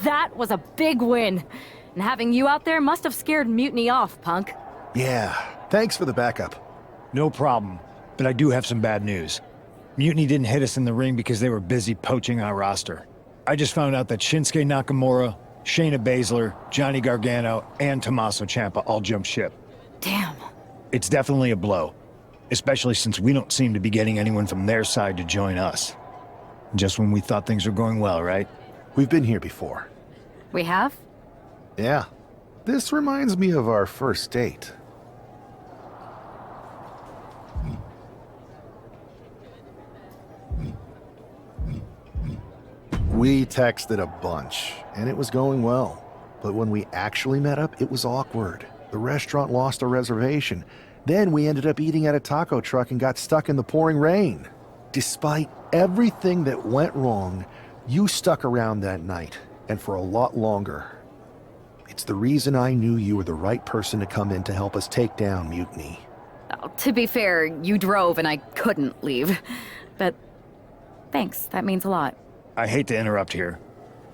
That was a big win. And having you out there must have scared Mutiny off, punk. Yeah, thanks for the backup. No problem, but I do have some bad news. Mutiny didn't hit us in the ring because they were busy poaching our roster. I just found out that Shinsuke Nakamura, Shayna Baszler, Johnny Gargano, and Tommaso Ciampa all jumped ship. Damn. It's definitely a blow, especially since we don't seem to be getting anyone from their side to join us. Just when we thought things were going well, right? We've been here before. We have? Yeah. This reminds me of our first date. We texted a bunch, and it was going well. But when we actually met up, it was awkward. The restaurant lost a reservation. Then we ended up eating at a taco truck and got stuck in the pouring rain. Despite everything that went wrong, you stuck around that night, and for a lot longer. It's the reason I knew you were the right person to come in to help us take down Mutiny. Oh, to be fair, you drove and I couldn't leave. But thanks, that means a lot. I hate to interrupt here,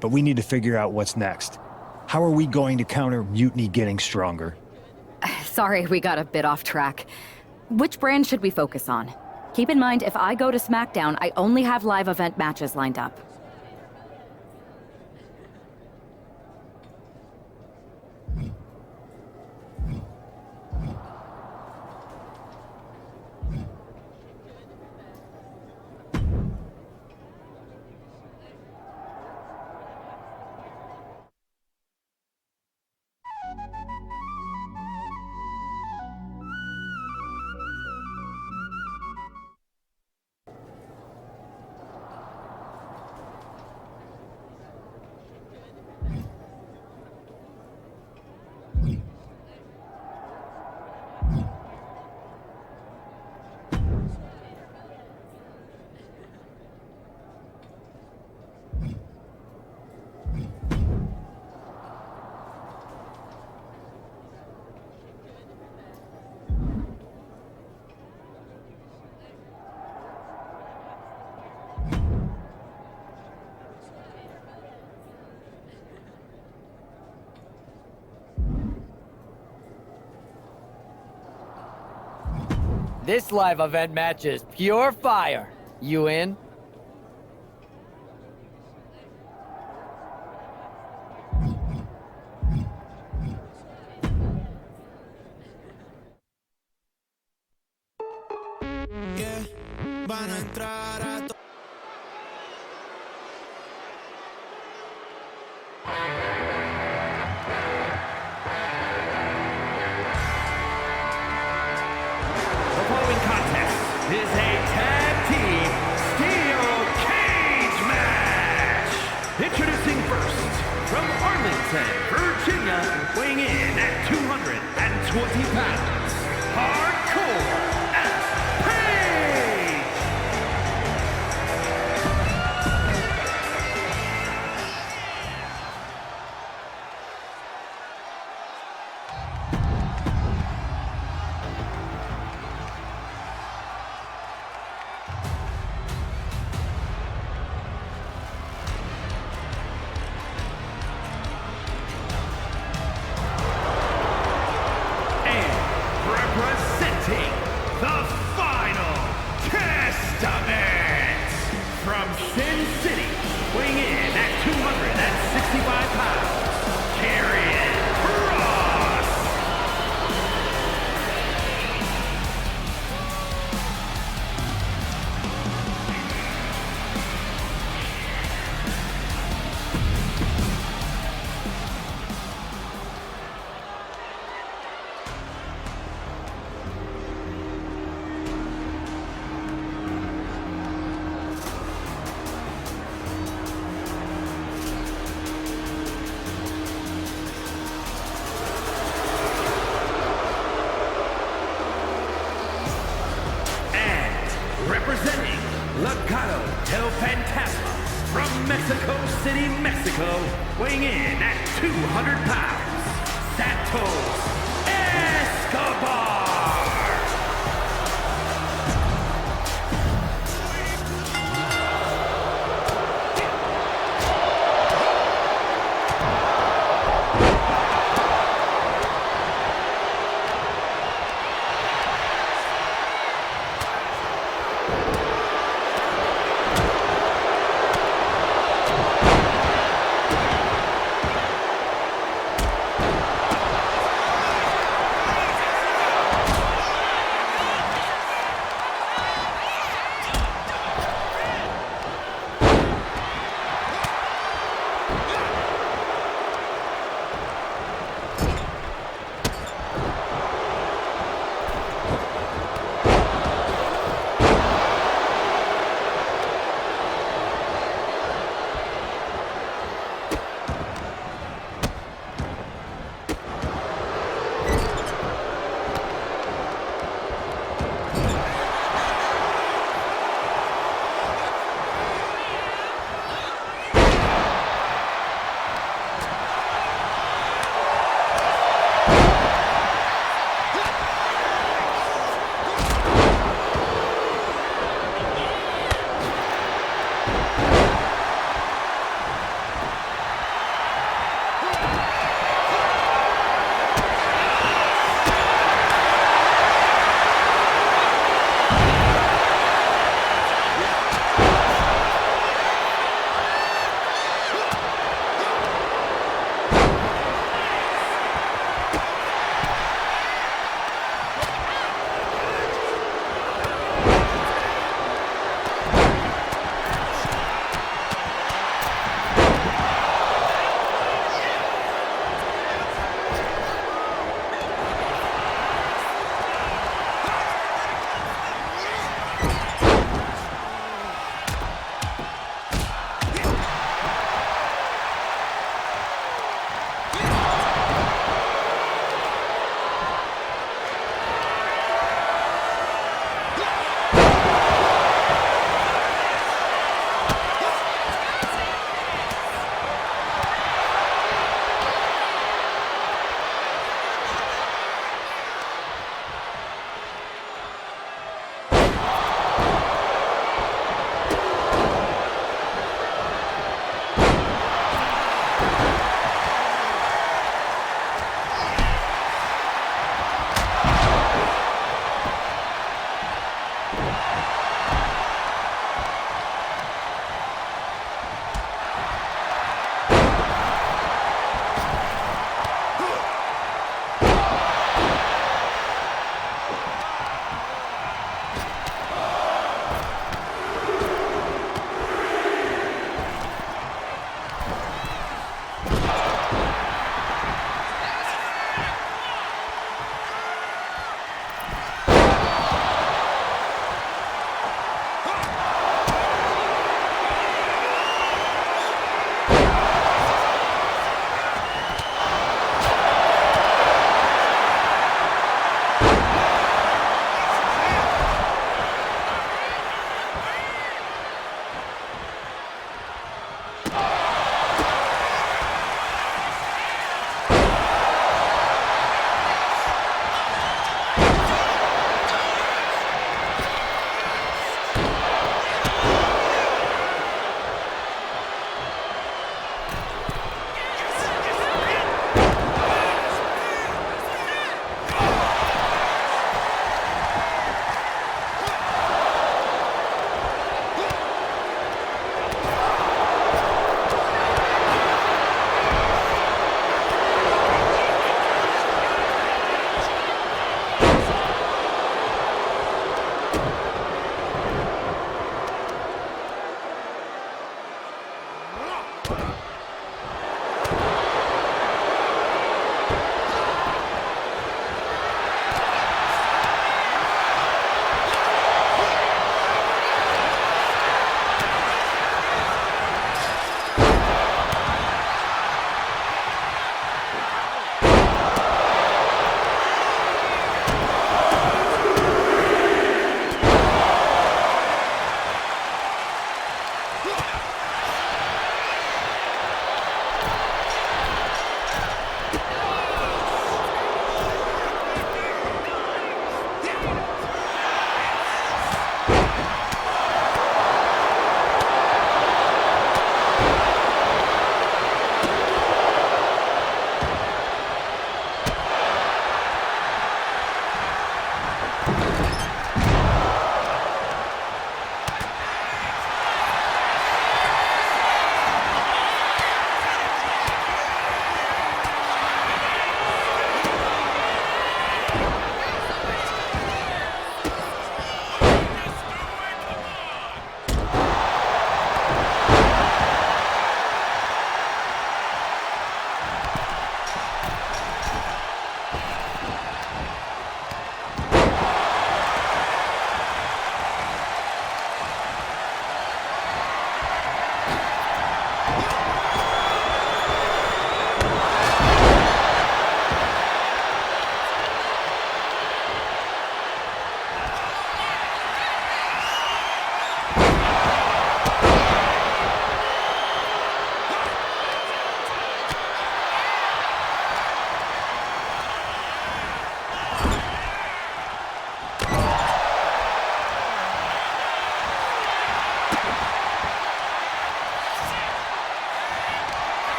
but we need to figure out what's next. How are we going to counter Mutiny getting stronger? Sorry, we got a bit off track. Which brand should we focus on? Keep in mind, if I go to SmackDown, I only have live event matches lined up. This live event match is pure fire. You in? Yeah, van a entrar a The following contest is a tag team steel cage match. Introducing first, from Arlington, Virginia, weighing in at 220 pounds, Hardcore Page. Representing the Final Testament from Sin City, weighing in at 265 pounds, Karrion Kross. Representing Legado del Fantasma from Mexico City, Mexico, weighing in at 200 pounds, Santos Escobar.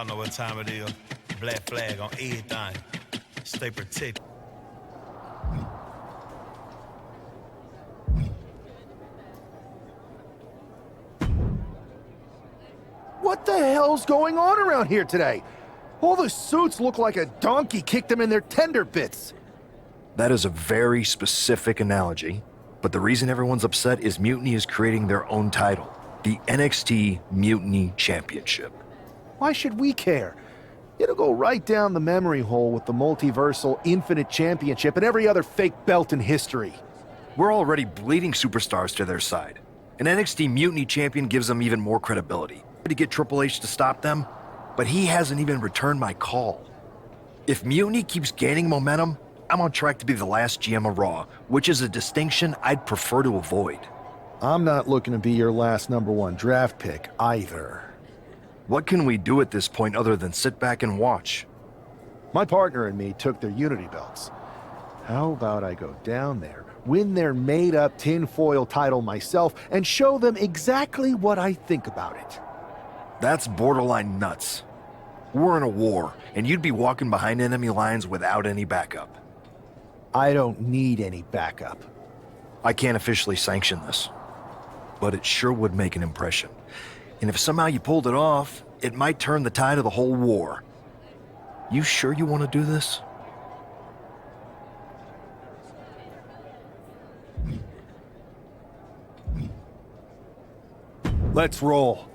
Y'all know what time it is. Black flag on everything. Stay protected. What the hell's going on around here today? All the suits look like a donkey kicked them in their tender bits. That is a very specific analogy, but the reason everyone's upset is Mutiny is creating their own title, the NXT Mutiny Championship. Why should we care? It'll go right down the memory hole with the multiversal Infinite Championship and every other fake belt in history. We're already bleeding superstars to their side. An NXT Mutiny Champion gives them even more credibility. To get Triple H to stop them, but he hasn't even returned my call. If Mutiny keeps gaining momentum, I'm on track to be the last GM of Raw, which is a distinction I'd prefer to avoid. I'm not looking to be your last #1 draft pick either. What can we do at this point other than sit back and watch? My partner and me took their Unity belts. How about I go down there, win their made-up tinfoil title myself, and show them exactly what I think about it? That's borderline nuts. We're in a war, and you'd be walking behind enemy lines without any backup. I don't need any backup. I can't officially sanction this, but it sure would make an impression. And if somehow you pulled it off, it might turn the tide of the whole war. You sure you want to do this? Let's roll.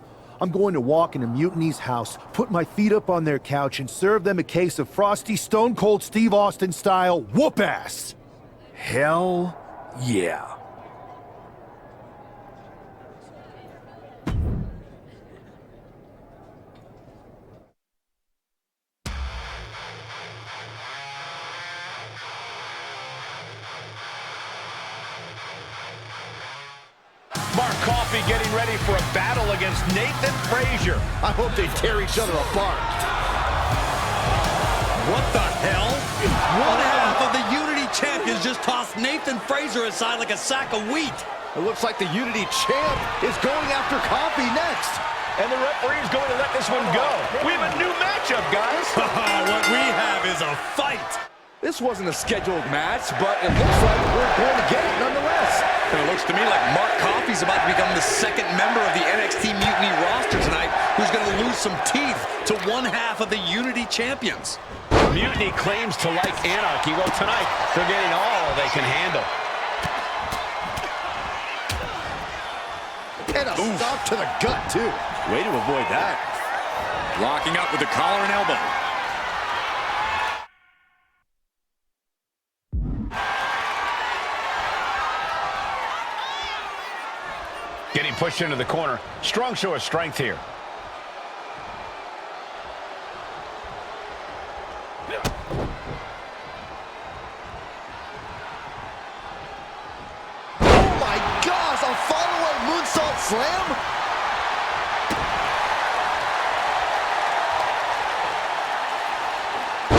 I'm going to walk into Mutiny's house, put my feet up on their couch, and serve them a case of frosty Stone Cold Steve Austin style whoop-ass. Hell yeah. Mark Coffey getting ready for a battle against Nathan Frazier. I hope they tear each other apart. What the hell? One half of the Unity champions just tossed Nathan Frazier aside like a sack of wheat. It looks like the Unity champ is going after Coffey next. And the referee is going to let this one go. We have a new matchup, guys. What we have is a fight. This wasn't a scheduled match, but it looks like we're going to get it nonetheless. And it looks to me like Mark Coffey's about to become the second member of the NXT Mutiny roster tonight who's going to lose some teeth to one half of the Unity champions. Mutiny claims to like anarchy. Well, tonight, they're getting all they can handle. And a stop to the gut, too. Way to avoid that. Locking up with the collar and elbow. Getting pushed into the corner. Strong show of strength here. Oh my gosh, a follow-up moonsault slam?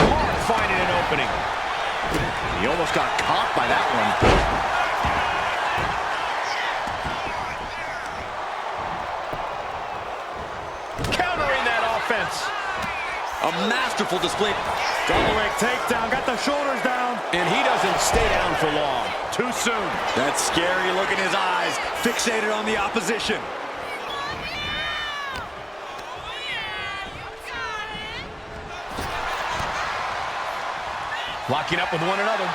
Mark finding an opening. He almost got caught by that one. A masterful display. Double leg takedown, got the shoulders down. And he doesn't stay down for long. Too soon. That scary look in his eyes, fixated on the opposition. Locking up with one another.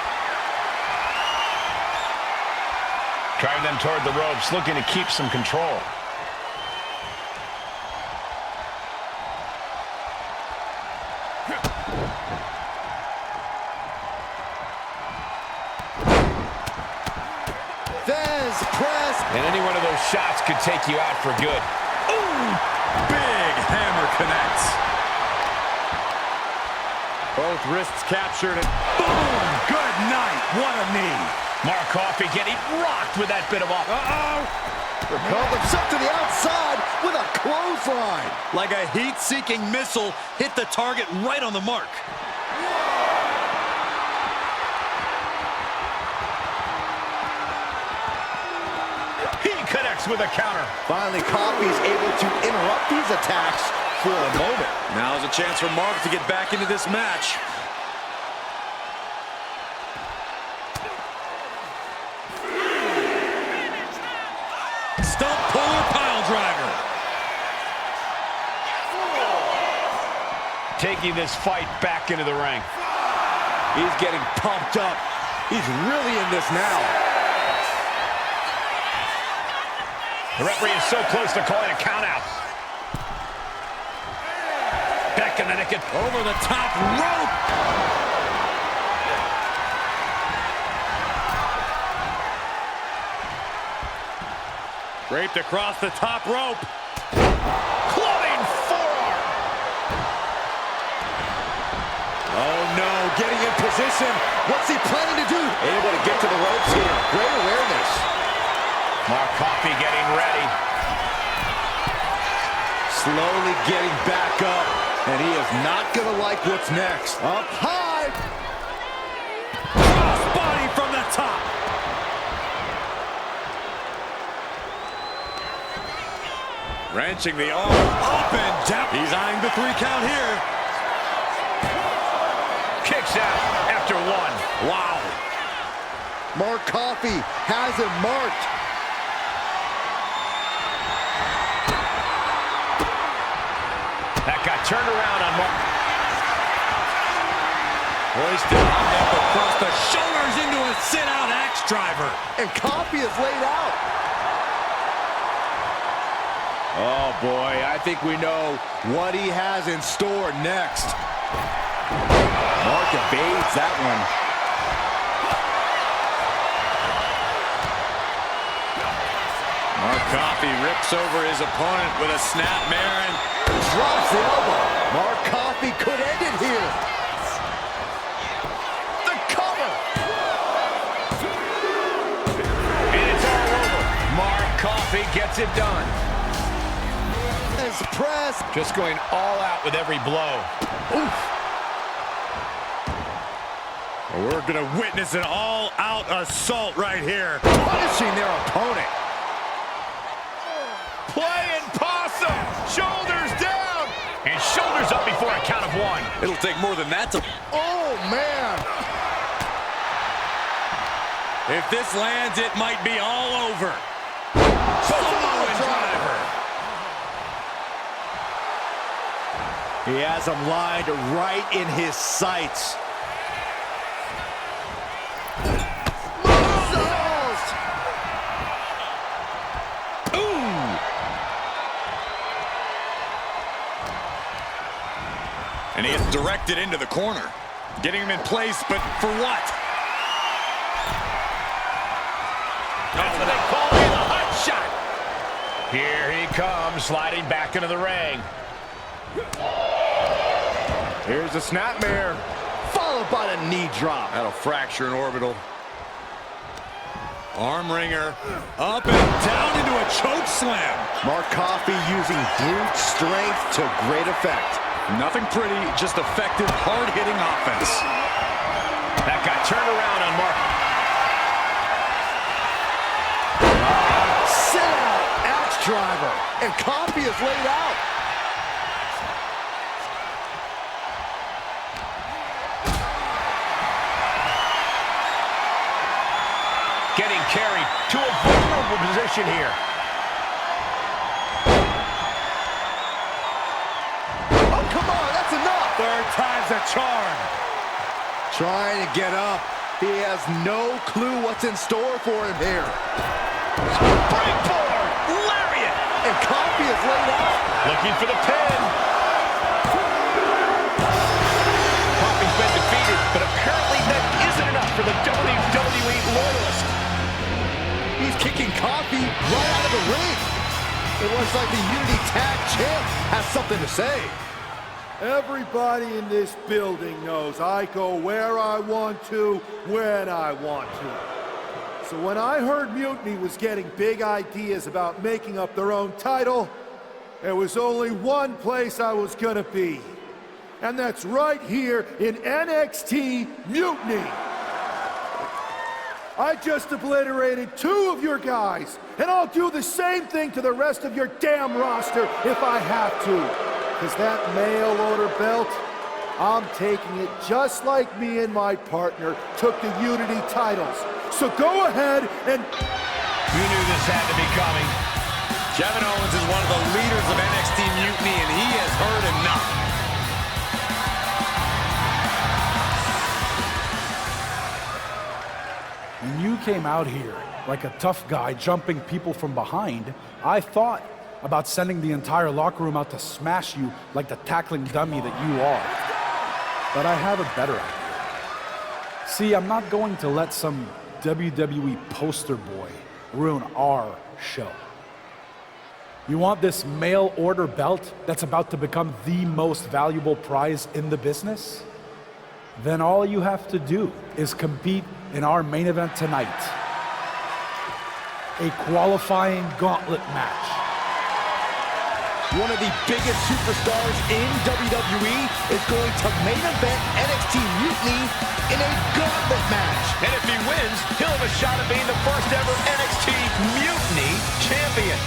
Driving them toward the ropes, looking to keep some control. And any one of those shots could take you out for good. Ooh! Big hammer connects. Both wrists captured and boom! Good night. What a knee. Mark Coffey getting rocked with that bit of off. Recovers up to the outside with a clothesline. Like a heat-seeking missile, hit the target right on the mark. He connects with a counter. Finally, Coffey's able to interrupt these attacks for a moment. Now's a chance for Mark to get back into this match. Stump puller pile driver. Taking this fight back into the ring. He's getting pumped up. He's really in this now. The referee is so close to calling a count out. Back in the neck, Over the top rope. draped across the top rope. Clubbing forearm. Oh no, getting in position. What's he planning to do? Able to get to the ropes here. Great awareness. Mark Coffey getting ready. Slowly getting back up. And he is not going to like what's next. Up high. Cross body from the top. Wrenching the arm up and down. He's eyeing the 3 count here. Kicks out after 1. Wow. Mark Coffey has him marked. That got turned around on Mark. Hoisted up across the shoulders into a sit-out axe driver. And Coffey is laid out. Oh boy, I think we know what he has in store next. Mark evades that one. Mark Coffey rips over his opponent with a snapmare and Drops the elbow. Mark Coffey could end it here. The cover. And it's all over. Mark Coffey gets it done. His press. Just going all out with every blow. Oof. We're going to witness an all-out assault right here. Punishing their opponent. Playing possum. Shoulders down. And shoulders up before a count of 1. It'll take more than that to... Oh, man. If this lands, it might be all over. Samoan driver. He has him lined right in his sights. And he is directed into the corner. Getting him in place, but for what? That's what they call it, a hot shot. Here he comes, sliding back into the ring. Here's a snapmare, followed by the knee drop. That'll fracture an orbital. Arm wringer, up and down into a choke slam. Mark Coffey using brute strength to great effect. Nothing pretty, just effective, hard-hitting offense. That got turned around on Mark. Sit out, axe driver, and Coffey is laid out. Getting carried to a vulnerable position here. Third time's a charm. Trying to get up. He has no clue what's in store for him here. Springboard! Lariat! And Coffey is laid out. Looking for the pin. Coffey's been defeated, but apparently that isn't enough for the WWE loyalist. He's kicking Coffey right out of the ring. It looks like the Unity Tag Champ has something to say. Everybody in this building knows I go where I want to, when I want to. So when I heard Mutiny was getting big ideas about making up their own title, there was only one place I was gonna be. And that's right here in NXT Mutiny. I just obliterated 2 of your guys, and I'll do the same thing to the rest of your damn roster if I have to. Because that mail order belt, I'm taking it just like me and my partner took the Unity titles. So go ahead and... You knew this had to be coming. Kevin Owens is one of the leaders of NXT Mutiny, and he has heard enough. When you came out here like a tough guy jumping people from behind, I thought about sending the entire locker room out to smash you like the tackling dummy that you are. But I have a better idea. See, I'm not going to let some WWE poster boy ruin our show. You want this mail order belt that's about to become the most valuable prize in the business? Then all you have to do is compete in our main event tonight. A qualifying gauntlet match. One of the biggest superstars in WWE is going to main event NXT Mutiny in a gauntlet match. And if he wins, he'll have a shot at being the first ever NXT Mutiny champion.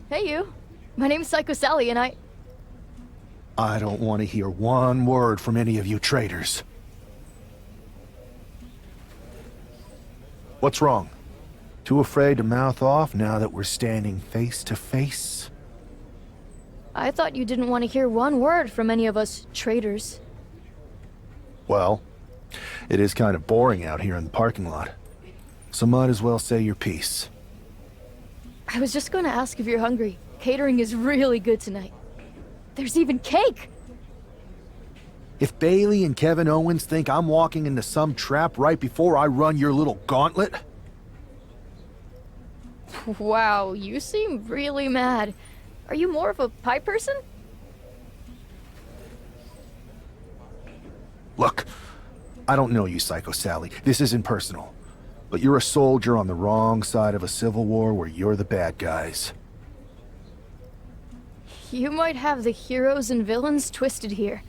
Hey, you. My name's Psycho Sally, and I don't want to hear one word from any of you traitors. What's wrong? Too afraid to mouth off now that we're standing face to face? I thought you didn't want to hear one word from any of us traitors. Well, it is kind of boring out here in the parking lot. So might as well say your piece. I was just going to ask if you're hungry. Catering is really good tonight. There's even cake! If Bailey and Kevin Owens think I'm walking into some trap right before I run your little gauntlet... Wow, you seem really mad. Are you more of a pie person? Look, I don't know you, Psycho Sally. This isn't personal. But you're a soldier on the wrong side of a civil war where you're the bad guys. You might have the heroes and villains twisted here.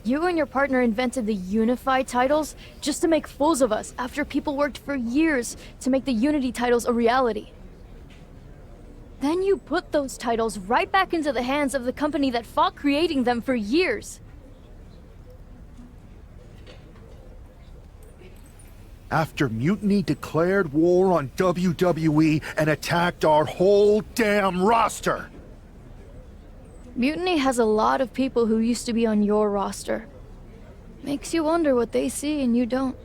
You and your partner invented the Unified titles just to make fools of us after people worked for years to make the Unity titles a reality. Then you put those titles right back into the hands of the company that fought creating them for years. After Mutiny declared war on WWE and attacked our whole damn roster. Mutiny has a lot of people who used to be on your roster. Makes you wonder what they see and you don't.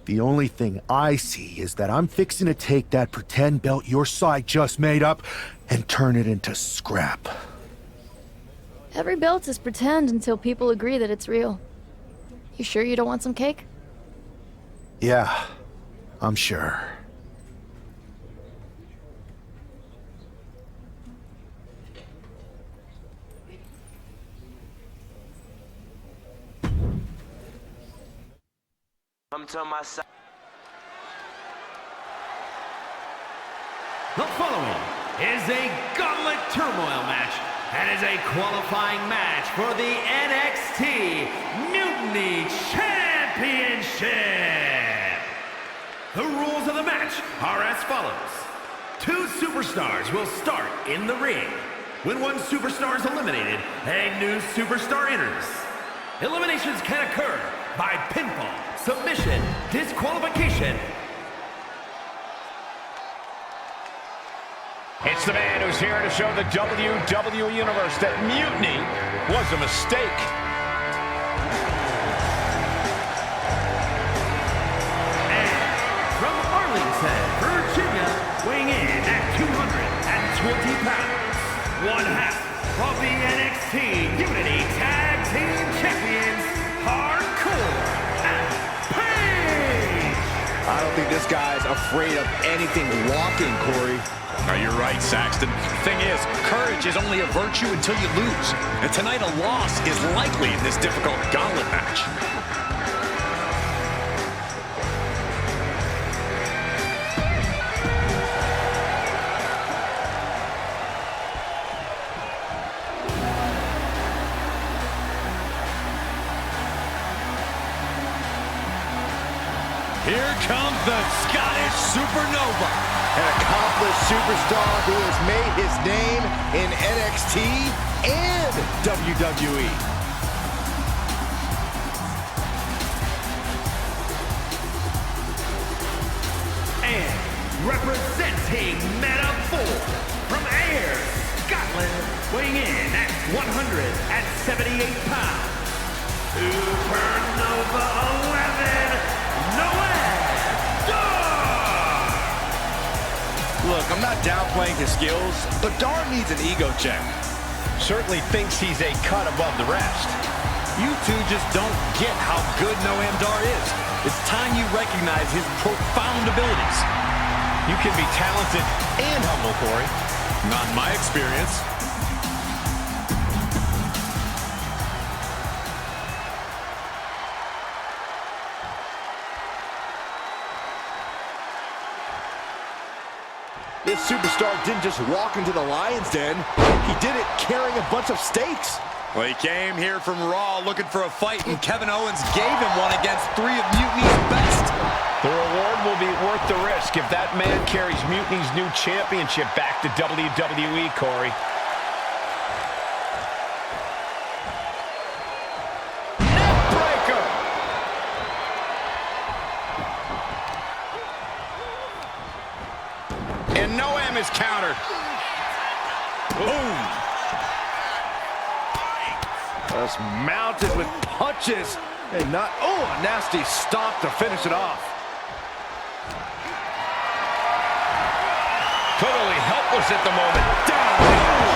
The only thing I see is that I'm fixing to take that pretend belt your side just made up and turn it into scrap. Every belt is pretend until people agree that it's real. You sure you don't want some cake? Yeah, I'm sure. Come to my side. The following is a gauntlet turmoil match and is a qualifying match for the NXT Mutiny Championship. The rules of the match are as follows. 2 superstars will start in the ring. When one superstar is eliminated, a new superstar enters. Eliminations can occur by pinfall, submission, disqualification, It's the man who's here to show the WWE Universe that mutiny was a mistake. And from Arlington, Virginia, weighing in at 220 pounds, one half of the NXT Unity Tag Team Champions, Hardcore and Paige! I don't think this guy's afraid of anything walking, Corey. Oh, you're right, Saxton. Thing is, courage is only a virtue until you lose. And tonight, a loss is likely in this difficult gauntlet match. Here comes the Scottish Supernova. An accomplished superstar who has made his name in NXT and WWE. And representing Meta-4 from Ayr, Scotland, weighing in at 178 pounds, Supernova 11, Noam Dar! Look, I'm not downplaying his skills, but Dar needs an ego check. Certainly thinks he's a cut above the rest. You two just don't get how good Noam Dar is. It's time you recognize his profound abilities. You can be talented and humble, Corey. Not in my experience. This superstar didn't just walk into the Lion's Den. He did it carrying a bunch of stakes. Well, he came here from Raw looking for a fight, and Kevin Owens gave him one against three of Mutiny's best. The reward will be worth the risk if that man carries Mutiny's new championship back to WWE, Corey. Neckbreaker! And Noam is countered. Boom! Just mounted with punches and not, oh, a nasty stop to finish it off. Totally helpless at the moment. Down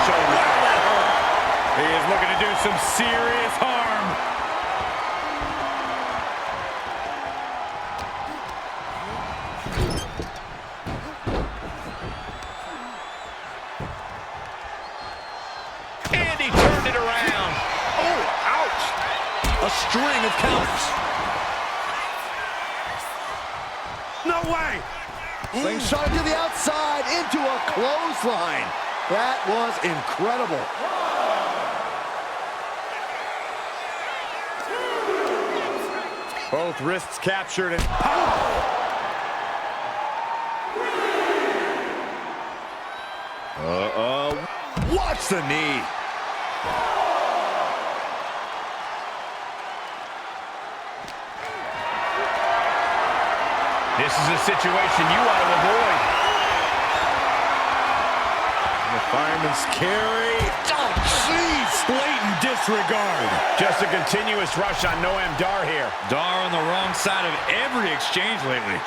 so wow, that hurt. He is looking to do some serious harm. And he turned it around. Oh, ouch. A string of counters. No way! Slingshot to the outside, into a clothesline. That was incredible. Both wrists captured and Watch the knee. this is a situation you want to avoid. The fireman's carry. Oh, jeez. Blatant disregard. Just a continuous rush on Noam Dar here. Dar on the wrong side of every exchange lately.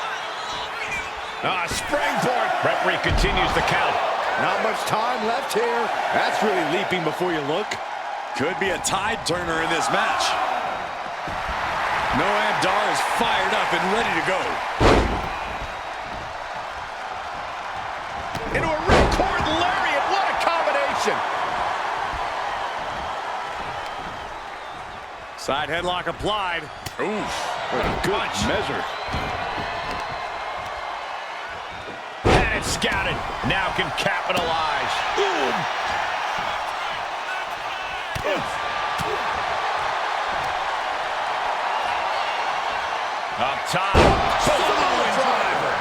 Springboard. Referee continues the count. Not much time left here. That's really leaping before you look. Could be a tide turner in this match. Noam Dar is fired up and ready to go. Into a ripcord lariat. What a combination. Side headlock applied. Oof. What a good measure. And it's scouted. Now can capitalize. Boom. Up top. Samoan driver.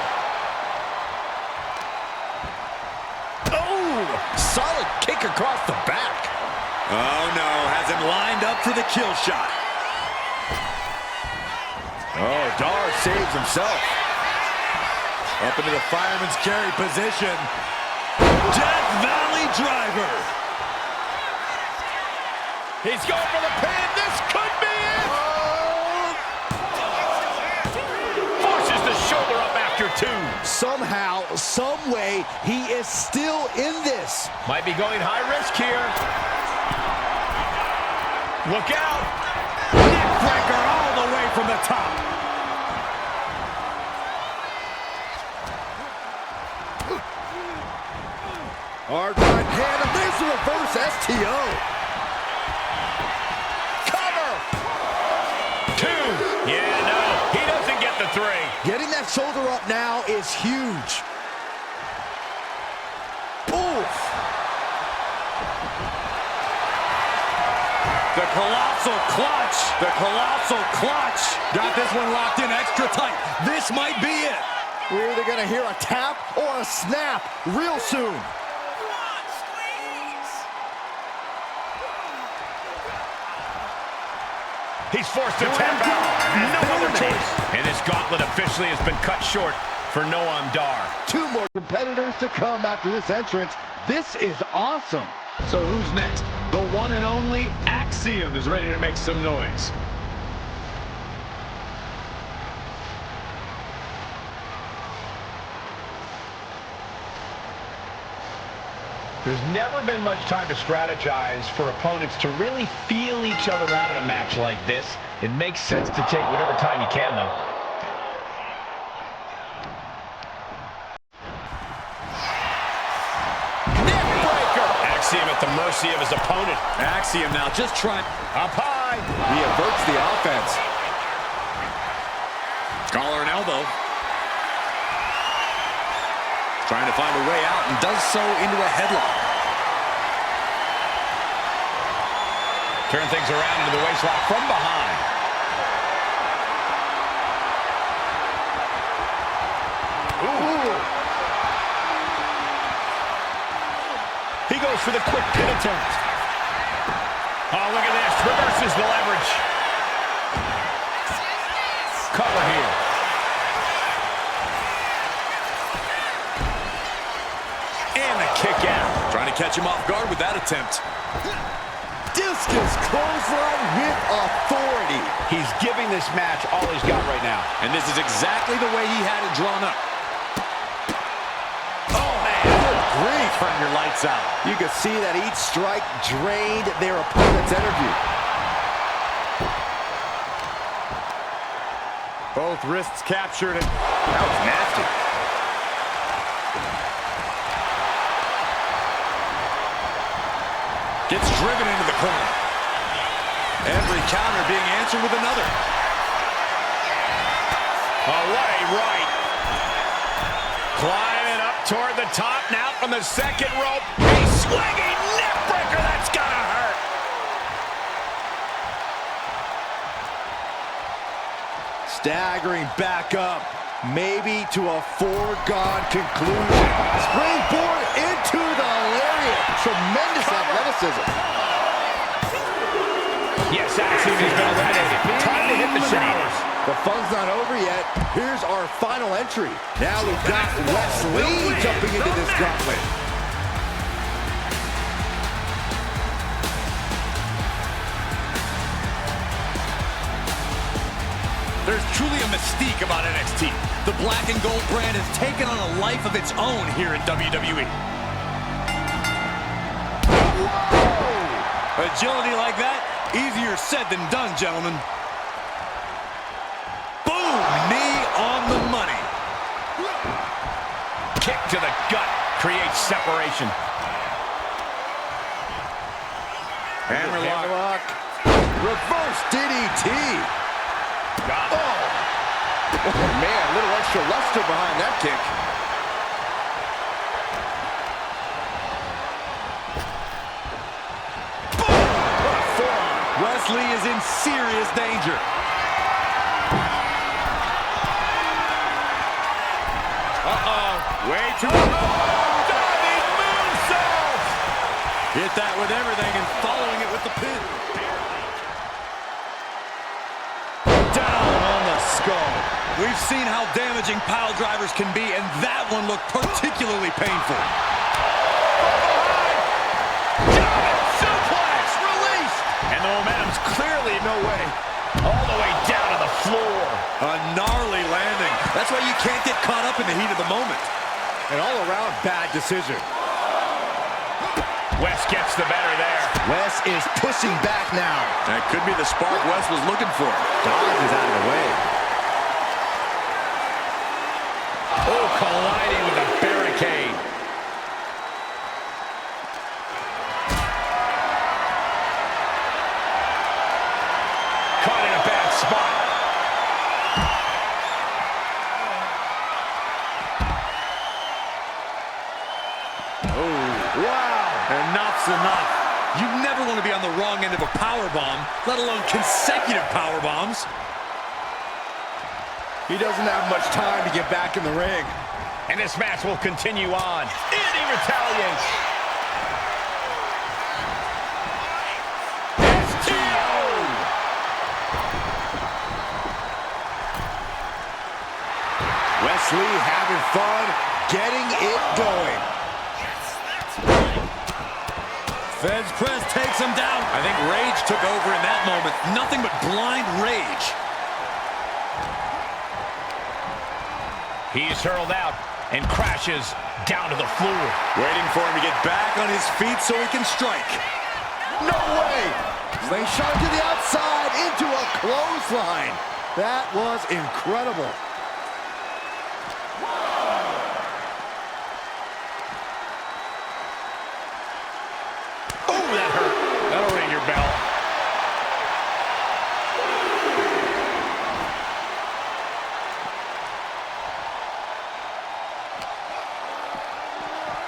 Oh, solid kick across the back. Oh, no. Has him lined up for the kill shot. Oh, Dar saves himself. Up into the fireman's carry position. Death Valley Driver. He's going for the pin. This could be it. Forces the shoulder up after 2. Somehow, some way, he is still in this. Might be going high risk here. Look out. Neckbreaker all the way from the top. Hard right hand, and there's the reverse STO. Cover. 2. Yeah, no, he doesn't get the 3. Getting that shoulder up now is huge. Oof. The colossal clutch. The colossal clutch. Got this one locked in extra tight. This might be it. We're either going to hear a tap or a snap real soon. He's forced to tap out. No other choice. And this gauntlet officially has been cut short for Noam Dar. 2 more competitors to come after this entrance. This is awesome. So who's next? The one and only Axiom is ready to make some noise. There's never been much time to strategize for opponents to really feel each other out in a match like this. It makes sense to take whatever time you can, though. Neckbreaker! Axiom at the mercy of his opponent. Axiom now just trying. Up high. He averts the offense. Collar and elbow. Trying to find a way out and does so into a headlock. Turn things around into the waistlock from behind. Ooh. He goes for the quick pin attempt. Oh, look at this. Reverses the leverage. Cover here. Kick out. Trying to catch him off guard with that attempt. Discus clothesline with authority. He's giving this match all he's got right now. And this is exactly the way he had it drawn up. Oh, man. Good grief. Turn your lights out. You could see that each strike drained their opponent's energy. Both wrists captured. That was nasty. Gets driven into the corner. Every counter being answered with another. Away right. Climbing up toward the top now from the second rope. He's swinging neckbreaker. That's gonna hurt. Staggering back up. Maybe to a foregone conclusion. Springboard into the lariat. Tremendous athleticism. Yes, Axiom has been eliminated. Time to hit the showers. The fun's not over yet. Here's our final entry. Now we've got Wesley jumping into this gauntlet. There's truly a mystique about NXT. The black and gold brand has taken on a life of its own here in WWE. Whoa! Agility like that, easier said than done, gentlemen. Boom! Knee on the money. Kick to the gut creates separation. Hammerlock. Reverse DDT. Got it. Oh, man, a little extra luster behind that kick. Boom! What a forearm. Wesley is in serious danger. Uh-oh. Way too Diving moonsault! Hit that with everything and following it with the pin. Down on the skull. We've seen how damaging pile drivers can be, and that one looked particularly painful. Suplex released. And the momentum's clearly no way. All the way down to the floor. A gnarly landing. That's why you can't get caught up in the heat of the moment. An all-around bad decision. Wes gets the better there. Wes is pushing back now. That could be the spark Wes was looking for. Dodge is out of the way. Oh, colliding with a barricade. Caught in a bad spot. Oh, wow. Enough's enough. You never want to be on the wrong end of a power bomb, let alone consecutive power bombs. He doesn't have much time to get back in the ring. And this match will continue on. And he retaliates. STO! Wesley having fun, getting it going. Feds press takes him down. I think rage took over in that moment. Nothing but blind rage. He's hurled out and crashes down to the floor. Waiting for him to get back on his feet so he can strike. No way! Slingshot to the outside into a clothesline. That was incredible. Oh, that hurt. That'll ring your bell.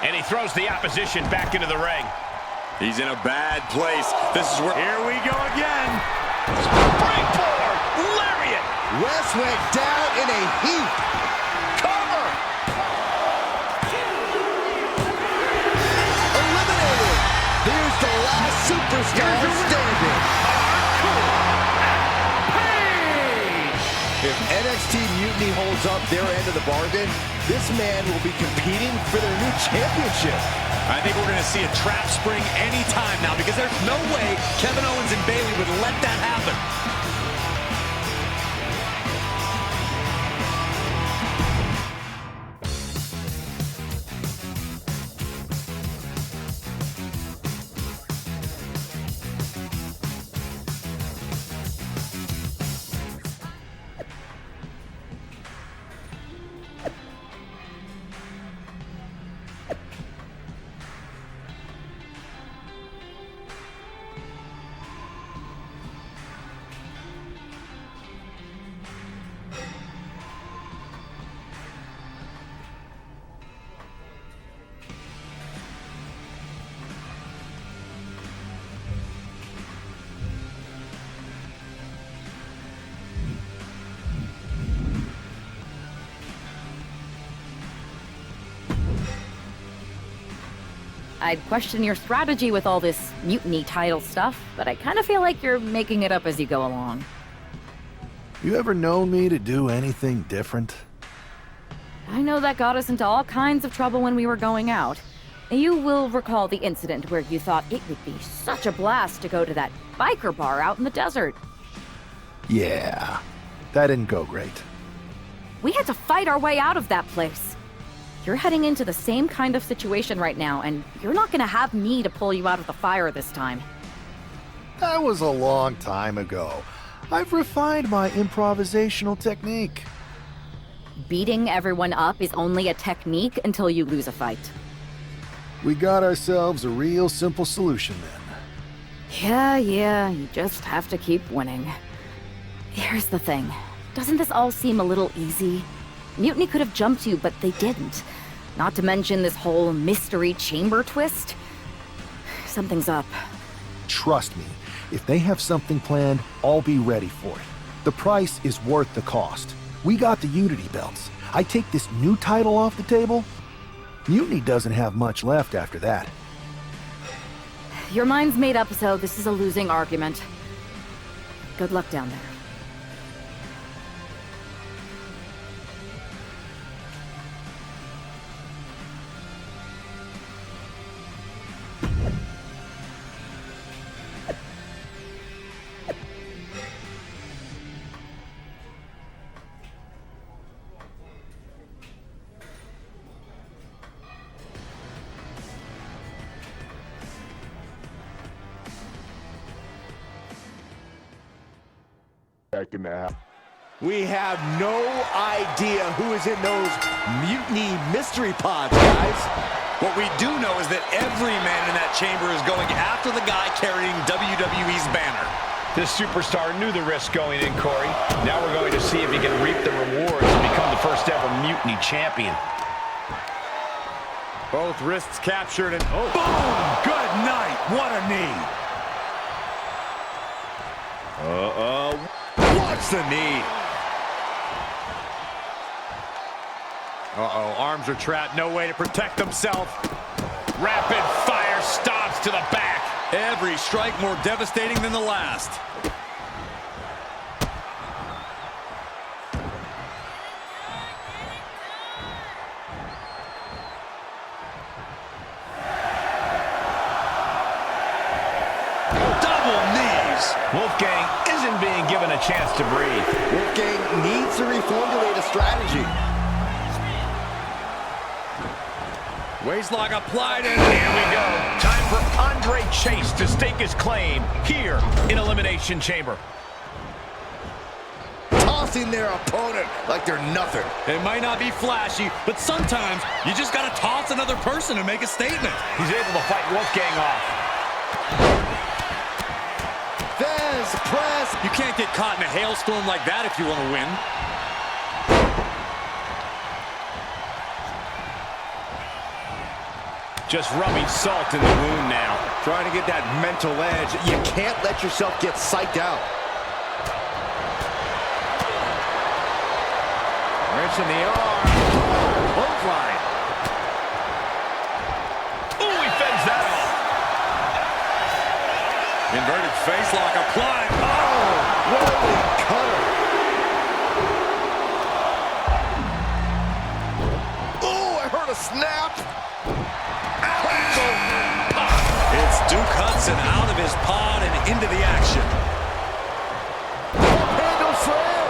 And he throws the opposition back into the ring. He's in a bad place. This is where... Here we go again. Springboard! Lariat! Wes went down in a heap. Cover! Eliminated. Here's the last superstar standing. If NXT Mutiny holds up their end of the bargain, this man will be competing for their new championship. I think we're going to see a trap spring anytime now because there's no way Kevin Owens and Bayley would let that happen. I'd question your strategy with all this mutiny title stuff, but I kind of feel like you're making it up as you go along. You ever known me to do anything different? I know that got us into all kinds of trouble when we were going out. You will recall the incident where you thought it would be such a blast to go to that biker bar out in the desert. Yeah, that didn't go great. We had to fight our way out of that place. You're heading into the same kind of situation right now, and you're not gonna have me to pull you out of the fire this time. That was a long time ago. I've refined my improvisational technique. Beating everyone up is only a technique until you lose a fight. We got ourselves a real simple solution then. Yeah, you just have to keep winning. Here's the thing. Doesn't this all seem a little easy? Mutiny could have jumped you, but they didn't. Not to mention this whole mystery chamber twist. Something's up. Trust me, if they have something planned, I'll be ready for it. The price is worth the cost. We got the Unity belts. I take this new title off the table, Mutiny doesn't have much left after that. Your mind's made up, so this is a losing argument. Good luck down there. back in the house. We have no idea who is in those mutiny mystery pods, guys. What we do know is that every man in that chamber is going after the guy carrying WWE's banner. This superstar knew the risk going in, Corey. Now we're going to see if he can reap the rewards and become the first ever Mutiny champion. Both wrists captured and boom! Good night! What a knee! Watch the knee! Arms are trapped, no way to protect himself. Rapid fire stomps to the back. Every strike more devastating than the last. Double knees. Wolfgang isn't being given a chance to breathe. Wolfgang needs to reformulate a strategy. Waistlock applied, and here we go. Time for Andre Chase to stake his claim here in Elimination Chamber. Tossing their opponent like they're nothing. It might not be flashy, but sometimes you just gotta toss another person and make a statement. He's able to fight Wolfgang off. Fez press. You can't get caught in a hailstorm like that if you want to win. Just rubbing salt in the wound now. Trying to get that mental edge. You can't let yourself get psyched out. Wrench in the arm. Clothesline. Ooh, he fends that off. Inverted face lock applied. Oh, rolling cutter. Oh, I heard a snap. It's Duke Hudson out of his pod and into the action. Handle slam.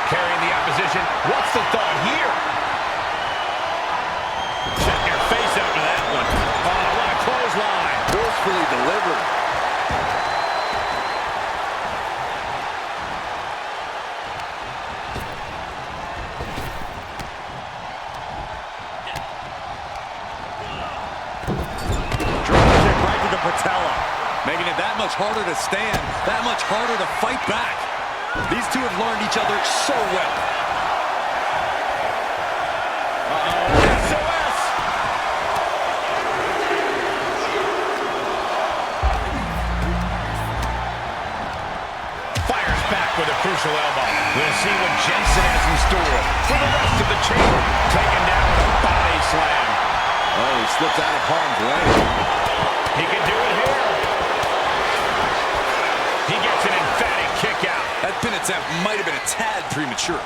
Carrying the opposition. What's the thought here? Check your face after that one. Oh, what a clothesline. Forcefully delivered. Patella, making it that much harder to stand, that much harder to fight back. These two have learned each other so well. SOS! Fires back with a crucial elbow. We'll see what Jensen has in store for the rest of the chamber. Taken down with a body slam. Oh, he slips out of harm's way. He can do it here. He gets an emphatic kick out. That pin attempt might have been a tad premature.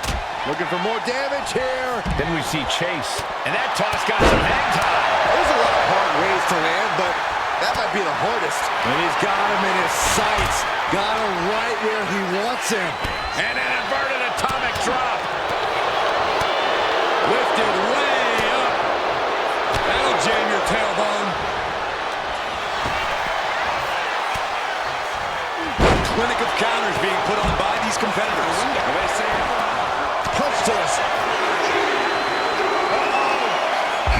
Looking for more damage here. Then we see Chase. And that toss got some hang time. There's a lot of hard ways to land, but that might be the hardest. And he's got him in his sights. Got him right where he wants him. And an inverted atomic drop. Lifted way up. That'll jam your tailbone. Clinic of counters being put on by these competitors. Punch to us.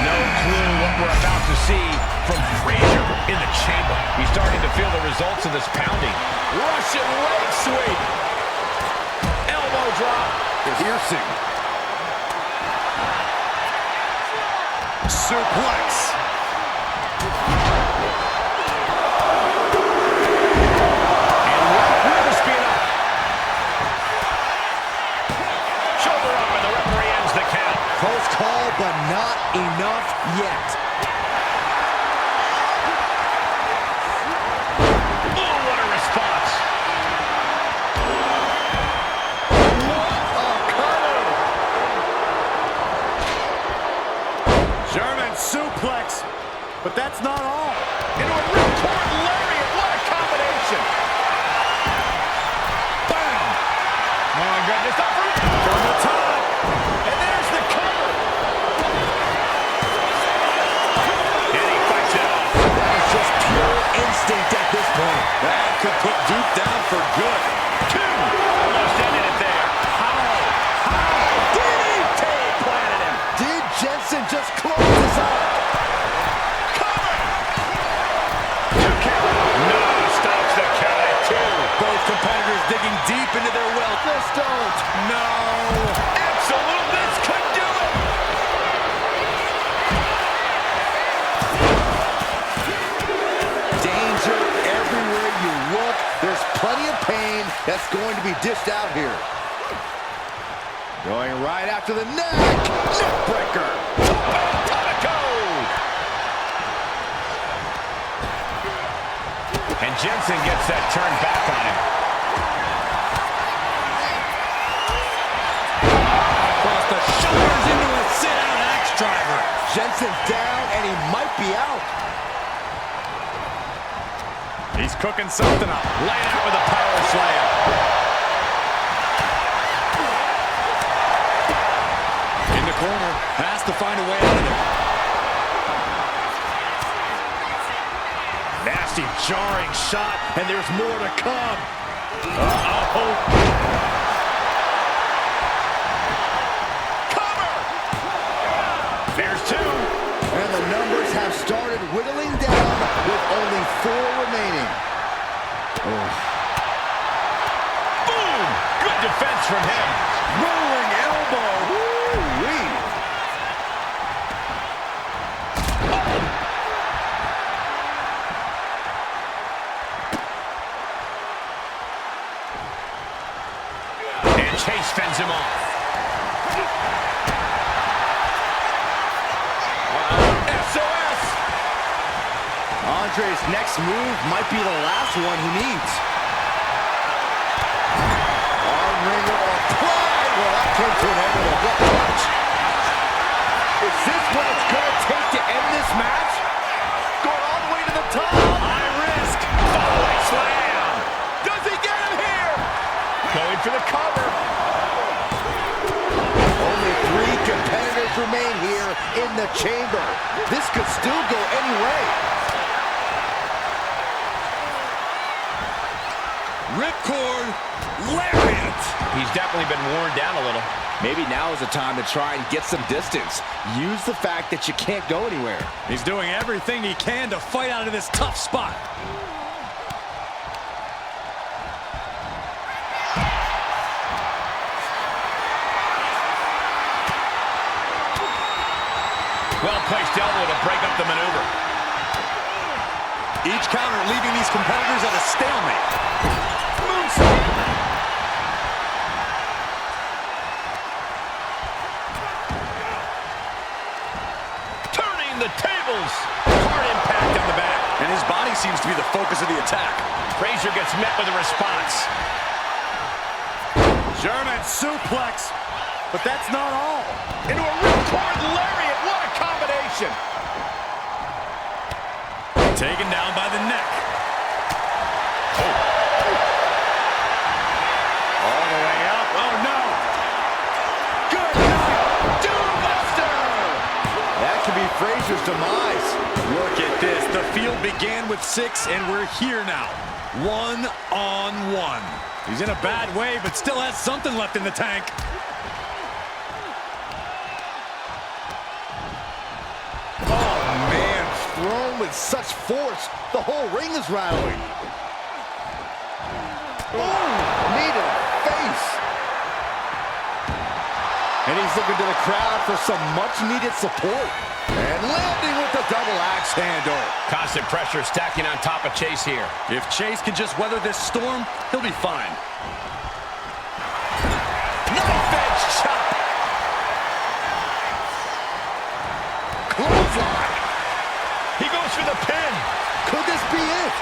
No clue what we're about to see from Frazier in the chamber. He's starting to feel the results of this pounding. Russian leg sweep. Elbow drop. Piercing. Suplex. Close call, but not enough yet. Oh, what a response. German suplex, but that's not all. Into a ripcord lariat, what a combination. Bam! Oh my goodness, from the top. And there's the cover. deep into their well. Just don't. No. Absolute. This could do it. Danger everywhere you look. There's plenty of pain that's going to be dished out here. Going right after the neck. Neck breaker. And Jensen gets that turn back on him. Across the shoulders into a sit-out axe driver. Jensen's down, and he might be out. He's cooking something up. Laying out with a power slam. In the corner. Has to find a way out of there. Nasty, jarring shot, and there's more to come. Uh-oh. Cover! There's two. And the numbers have started whittling down with only 4 remaining. Boom! Good defense from him. Rolling elbow. Woo-wee. And Chase fends him off. SOS! Andre's next move might be the last one he needs. Arm wringer applied. Well, that came to an end with a gut punch. Is this what it's going to take to end this match? Going all the way to the top. High risk. Following slam. Does he get him here? Going for the cover. Only 3 competitors remain here in the chamber. This could still go any way. Ripcord. Lariat. He's definitely been worn down a little. Maybe now is the time to try and get some distance. Use the fact that you can't go anywhere. He's doing everything he can to fight out of this tough spot. Well-placed elbow to break up the maneuver. Each counter leaving these competitors at a stalemate. Moonsault. Turning the tables. Hard impact on the back. And his body seems to be the focus of the attack. Frazier gets met with a response. German suplex. But that's not all. Into a ripcord lariat. What a combination. Taken down by the neck. Oh. All the way up. Oh, no. Good night. Doombuster. That could be Frazier's demise. Look at this. The field began with 6, and we're here now. 1-on-1. He's in a bad way, but still has something left in the tank. Thrown with such force, the whole ring is rattling. Oh, knee to the face. And he's looking to the crowd for some much-needed support. And landing with the double axe handle. Constant pressure stacking on top of Chase here. If Chase can just weather this storm, he'll be fine. Knife edge chop. Clothesline. He goes for the pin. Could this be it?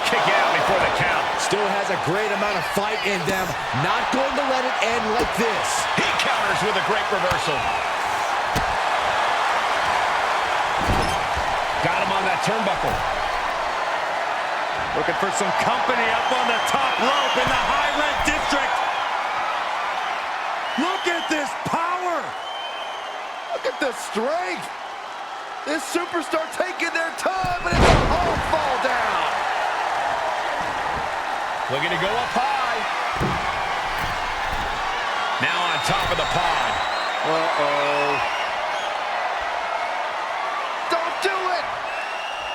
Kick out before the count. Still has a great amount of fight in them. Not going to let it end like this. He counters with a great reversal. Got him on that turnbuckle. Looking for some company up on the top rope in the high red district. Look at this power. Look at the strength. This superstar taking their time, but it's a hard fall down. Looking to go up high. Now on top of the pod. Uh-oh. Don't do it!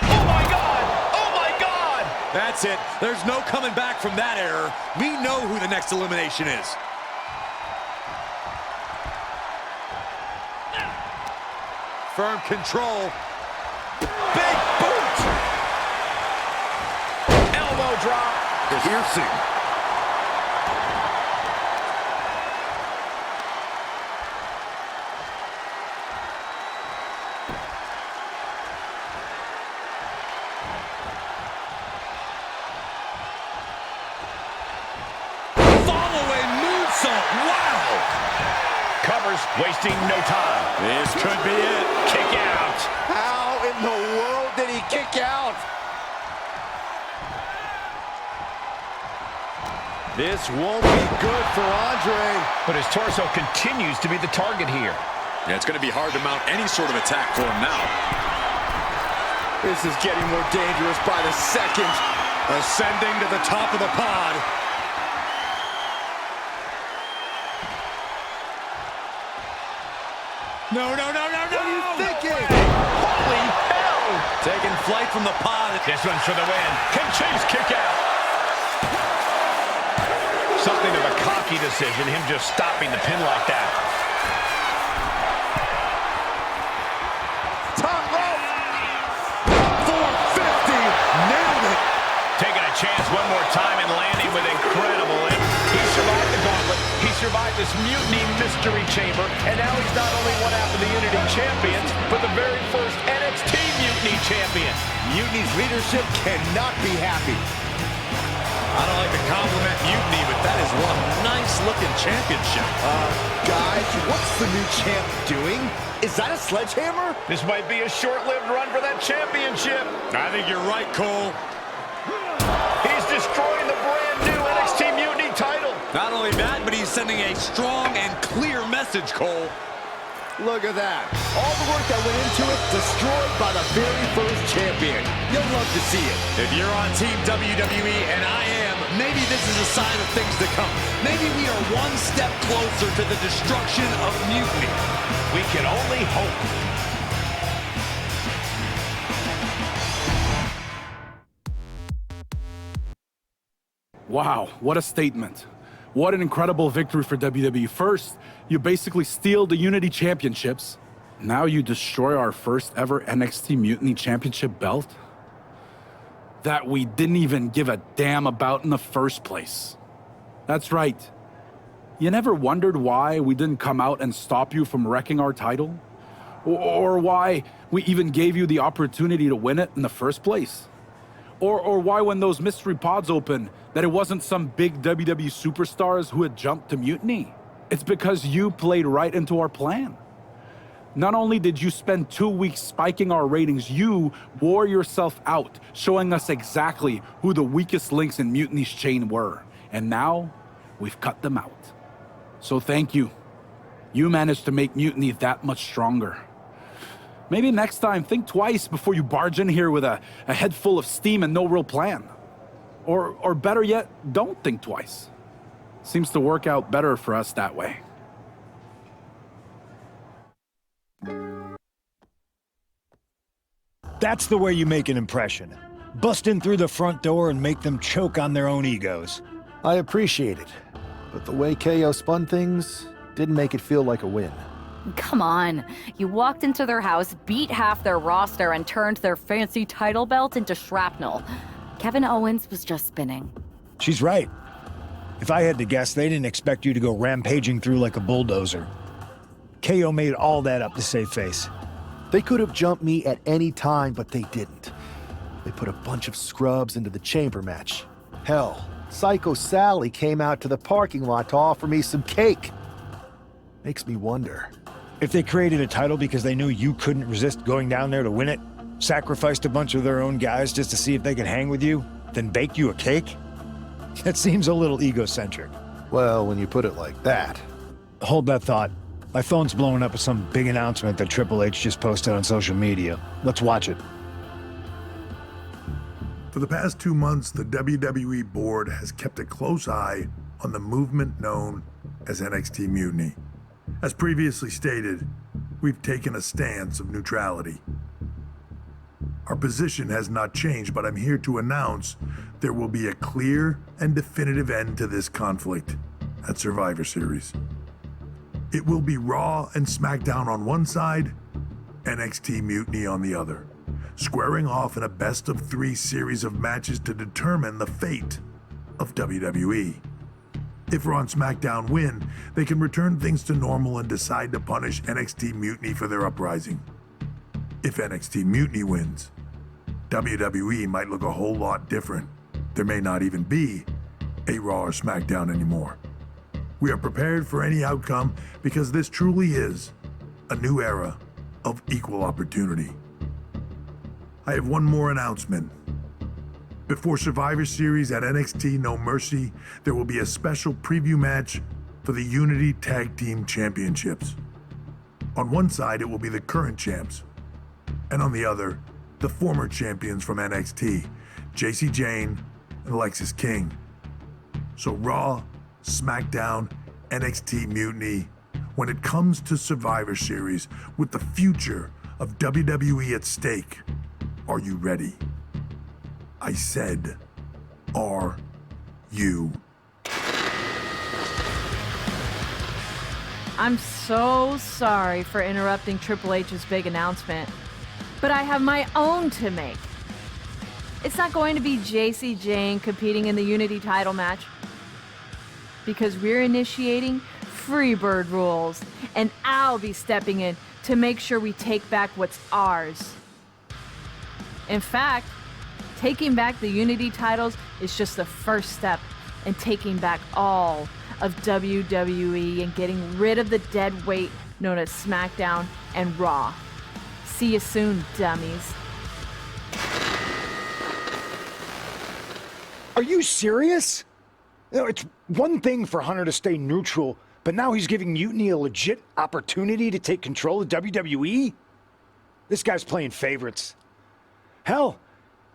Oh, my God! Oh, my God! That's that's it. There's no coming back from that error. We know who the next elimination is. Firm control. Big boot! Elbow drop. Piercing. Wasting no time. This could be it. Kick out. How in the world did he kick out? This won't be good for Andre. But his torso continues to be the target here. Yeah, it's going to be hard to mount any sort of attack for him now. This is getting more dangerous by the second. Ascending to the top of the pod. No, no, no, no, no! What are you thinking? Holy hell! Taking flight from the pod. This one's for the win. Can Chase kick out? Something of a cocky decision, him just stopping the pin like that. Top rope! 450! Nailed it! Taking a chance one more time and landing with incredible impact. He survived the gauntlet. He survived this mutiny mystery chamber, and now he's not only one half of the Unity champions, but the very first NXT Mutiny champion. Mutiny's leadership cannot be happy. I don't like to compliment Mutiny, but that is one nice-looking championship. Guys, what's the new champ doing? Is that a sledgehammer? This might be a short-lived run for that championship. I think you're right, Cole. He's destroying the brand-new NXT Mutiny title. Not only that, but he's sending a strong and clear message, Cole. Look at that. All the work that went into it, destroyed by the very first champion. You'll love to see it. If you're on Team WWE, and I am, maybe this is a sign of things to come. Maybe we are one step closer to the destruction of Mutiny. We can only hope. Wow, what a statement. What an incredible victory for WWE. First, you basically steal the Unity Championships. Now you destroy our first ever NXT Mutiny Championship belt that we didn't even give a damn about in the first place. That's right. You never wondered why we didn't come out and stop you from wrecking our title? Or why we even gave you the opportunity to win it in the first place? Or why when those mystery pods opened, that it wasn't some big WWE superstars who had jumped to Mutiny? It's because you played right into our plan. Not only did you spend 2 weeks spiking our ratings, you wore yourself out, showing us exactly who the weakest links in Mutiny's chain were. And now, we've cut them out. So thank you. You managed to make Mutiny that much stronger. Maybe next time, think twice before you barge in here with a head full of steam and no real plan. Or better yet, don't think twice. Seems to work out better for us that way. That's the way you make an impression. Bust in through the front door and make them choke on their own egos. I appreciate it, but the way KO spun things didn't make it feel like a win. Come on. You walked into their house, beat half their roster, and turned their fancy title belt into shrapnel. Kevin Owens was just spinning. She's right. If I had to guess, they didn't expect you to go rampaging through like a bulldozer. KO made all that up to save face. They could have jumped me at any time, but they didn't. They put a bunch of scrubs into the chamber match. Hell, Psycho Sally came out to the parking lot to offer me some cake. Makes me wonder. If they created a title because they knew you couldn't resist going down there to win it, sacrificed a bunch of their own guys just to see if they could hang with you, then baked you a cake? That seems a little egocentric. Well, when you put it like that. Hold that thought. My phone's blowing up with some big announcement that Triple H just posted on social media. Let's watch it. For the past 2 months, the WWE board has kept a close eye on the movement known as NXT Mutiny. As previously stated, we've taken a stance of neutrality. Our position has not changed, but I'm here to announce there will be a clear and definitive end to this conflict at Survivor Series. It will be Raw and SmackDown on one side, NXT Mutiny on the other, squaring off in a best-of-3 series of matches to determine the fate of WWE. If Raw and SmackDown win, they can return things to normal and decide to punish NXT Mutiny for their uprising. If NXT Mutiny wins, WWE might look a whole lot different. There may not even be a Raw or SmackDown anymore. We are prepared for any outcome because this truly is a new era of equal opportunity. I have one more announcement. Before Survivor Series at NXT No Mercy, there will be a special preview match for the Unity Tag Team Championships. On one side, it will be the current champs, and on the other, the former champions from NXT, Jacy Jayne and Alexis King. So Raw, SmackDown, NXT Mutiny, when it comes to Survivor Series with the future of WWE at stake, are you ready? I said, are you? I'm so sorry for interrupting Triple H's big announcement, but I have my own to make. It's not going to be Jacy Jayne competing in the Unity title match, because we're initiating Freebird rules, and I'll be stepping in to make sure we take back what's ours. In fact, taking back the Unity titles is just the first step in taking back all of WWE and getting rid of the dead weight known as SmackDown and Raw. See you soon, dummies. Are you serious? You know, it's one thing for Hunter to stay neutral, but now he's giving Mutiny a legit opportunity to take control of WWE? This guy's playing favorites. Hell,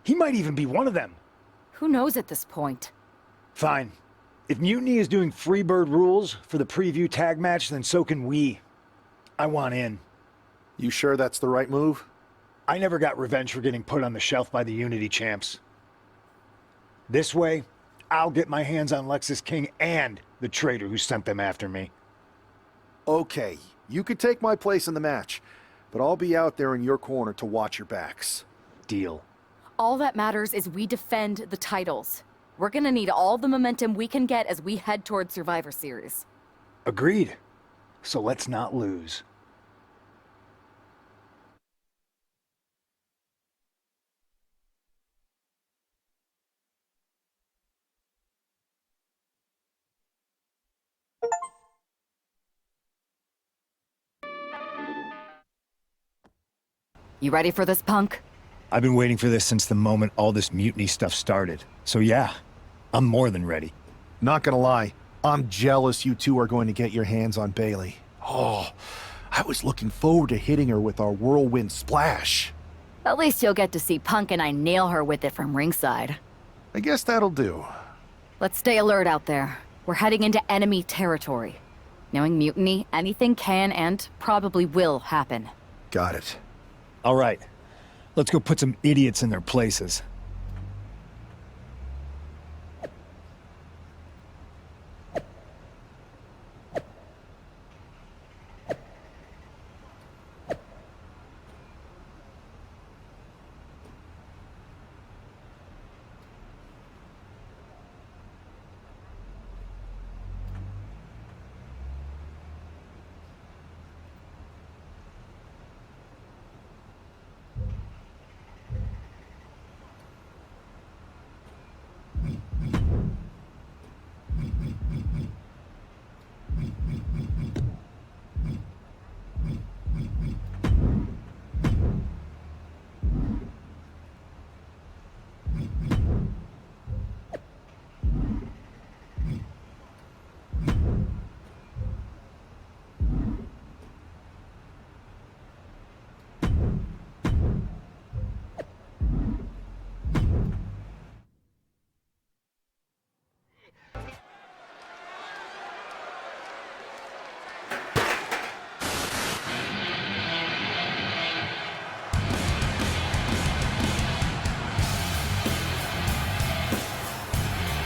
he might even be one of them. Who knows at this point? Fine. If Mutiny is doing Freebird rules for the preview tag match, then so can we. I want in. You sure that's the right move? I never got revenge for getting put on the shelf by the Unity champs. This way, I'll get my hands on Alexis King and the traitor who sent them after me. Okay, you could take my place in the match, but I'll be out there in your corner to watch your backs. Deal. All that matters is we defend the titles. We're gonna need all the momentum we can get as we head towards Survivor Series. Agreed. So let's not lose. You ready for this, Punk? I've been waiting for this since the moment all this Mutiny stuff started. So yeah, I'm more than ready. Not gonna lie, I'm jealous you two are going to get your hands on Bayley. Oh, I was looking forward to hitting her with our whirlwind splash. At least you'll get to see Punk and I nail her with it from ringside. I guess that'll do. Let's stay alert out there. We're heading into enemy territory. Knowing Mutiny, anything can and probably will happen. Got it. All right, let's go put some idiots in their places.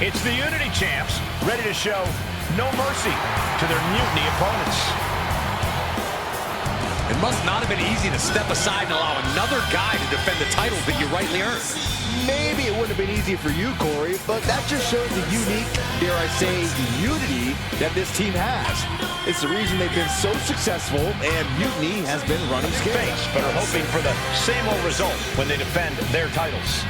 It's the Unity champs, ready to show no mercy to their Mutiny opponents. It must not have been easy to step aside and allow another guy to defend the titles that you rightly earned. Maybe it wouldn't have been easy for you, Corey, but that just shows the unique, dare I say, unity that this team has. It's the reason they've been so successful, and Mutiny has been running scared. But are hoping for the same old result when they defend their titles.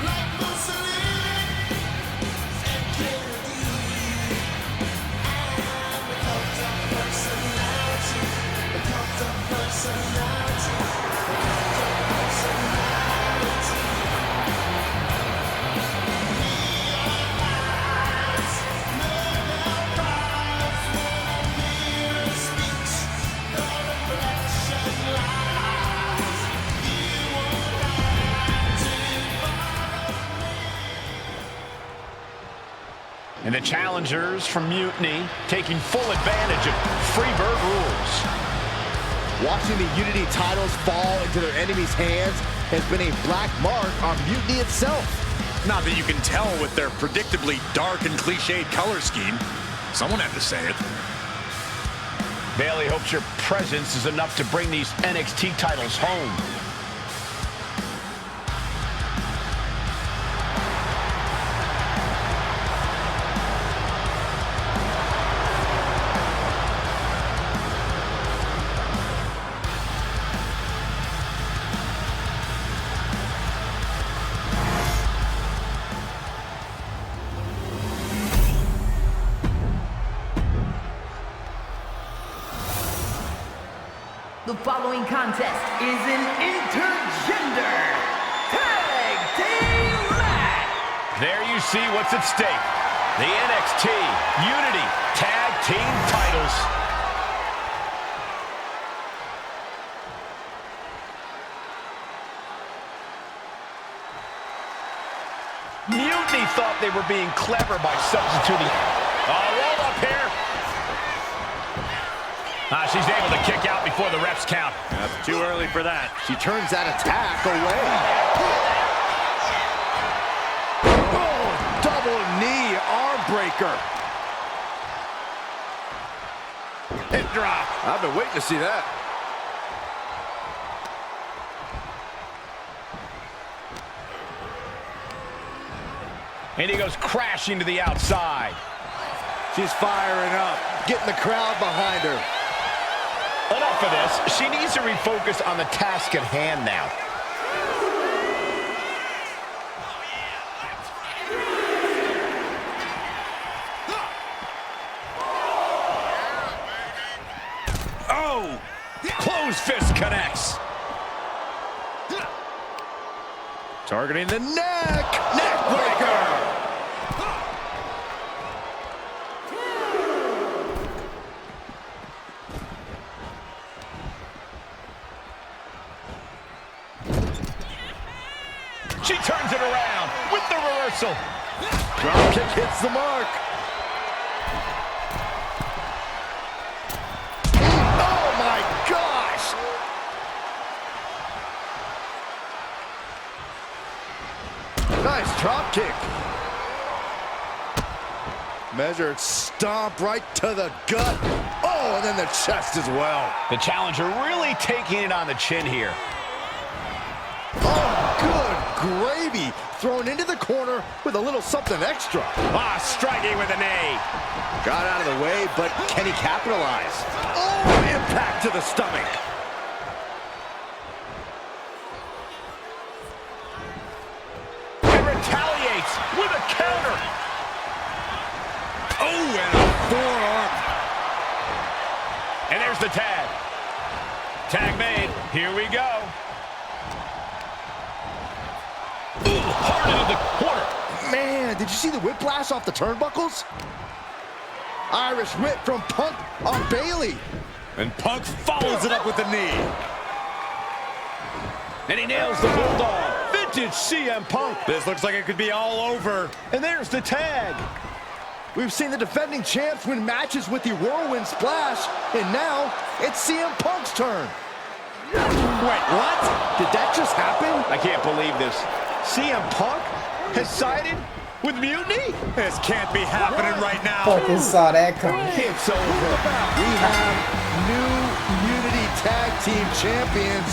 And the challengers from Mutiny taking full advantage of Freebird rules. Watching the Unity titles fall into their enemies' hands has been a black mark on Mutiny itself. Not that you can tell with their predictably dark and cliched color scheme. Someone had to say it. Bailey hopes your presence is enough to bring these NXT titles home. The following contest is an intergender tag team match. There you see what's at stake. The NXT Unity Tag Team titles. Mutiny thought they were being clever by substituting. Roll up here. She's able to kick out before the refs count. That's too early for that. She turns that attack away. Oh, double knee arm breaker. Hip drop. I've been waiting to see that. And he goes crashing to the outside. She's firing up, getting the crowd behind her. Enough of this. She needs to refocus on the task at hand now. Oh! Closed fist connects. Targeting the neck. Neck breaker. She turns it around with the reversal. Drop kick hits the mark. Oh my gosh! Nice drop kick. Measured stomp right to the gut. Oh, and then the chest as well. The challenger really taking it on the chin here. Oh, good gravy. Thrown into the corner with a little something extra. Striking with a knee. Got out of the way, but can he capitalize? Oh, impact to the stomach. And retaliates with a counter. Oh, and a forearm. And there's the tag. Tag made. Here we go. Hard into the corner. Man, did you see the whiplash off the turnbuckles? Irish whip from Punk on Bailey. And Punk follows it up with the knee. And he nails the Bulldog. Vintage CM Punk. This looks like it could be all over. And there's the tag. We've seen the defending champs win matches with the Whirlwind Splash, and now it's CM Punk's turn. Wait, what? Did that just happen? I can't believe this. CM Punk has sided with Mutiny? This can't be happening right now. Fucking saw that coming. It's over. We have new Unity Tag Team Champions,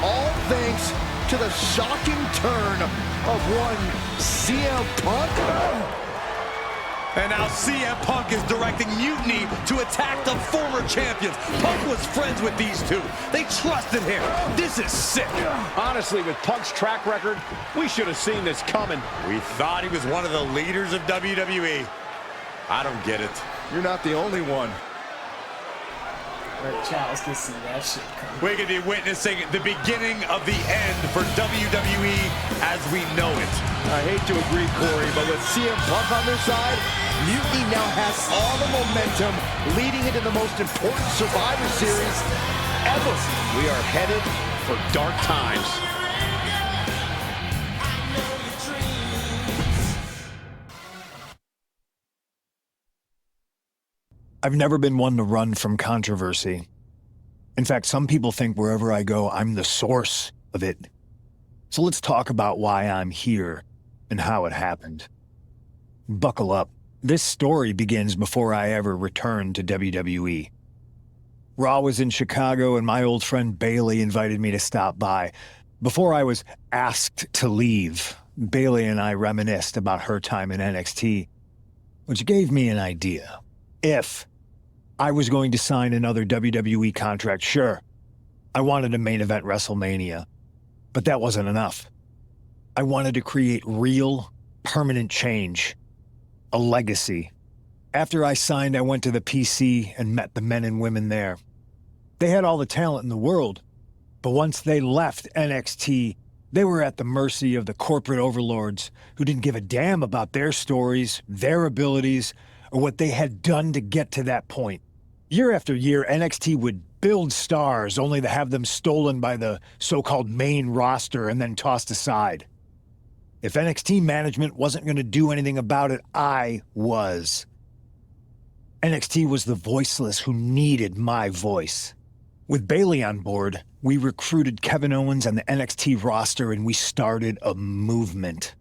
all thanks to the shocking turn of one CM Punk. And now CM Punk is directing Mutiny to attack the former champions. Punk was friends with these two. They trusted him. This is sick. Honestly, with Punk's track record, we should have seen this coming. We thought he was one of the leaders of WWE. I don't get it. You're not the only one. Red Charles can see that shit coming. We could be witnessing the beginning of the end for WWE as we know it. I hate to agree, Corey, but with CM Punk on their side, Mutiny now has all the momentum leading into the most important Survivor Series ever. We are headed for dark times. I've never been one to run from controversy. In fact, some people think wherever I go, I'm the source of it. So let's talk about why I'm here and how it happened. Buckle up. This story begins before I ever returned to WWE. Raw was in Chicago and my old friend Bailey invited me to stop by. Before I was asked to leave, Bailey and I reminisced about her time in NXT, which gave me an idea. If I was going to sign another WWE contract, sure, I wanted to main event WrestleMania, but that wasn't enough. I wanted to create real, permanent change, a legacy. After I signed, I went to the PC and met the men and women there. They had all the talent in the world, but once they left NXT, they were at the mercy of the corporate overlords who didn't give a damn about their stories, their abilities, or what they had done to get to that point. Year after year, NXT would build stars only to have them stolen by the so-called main roster and then tossed aside. If NXT management wasn't going to do anything about it, I was. NXT was the voiceless who needed my voice. With Bailey on board, we recruited Kevin Owens and the NXT roster and we started a movement.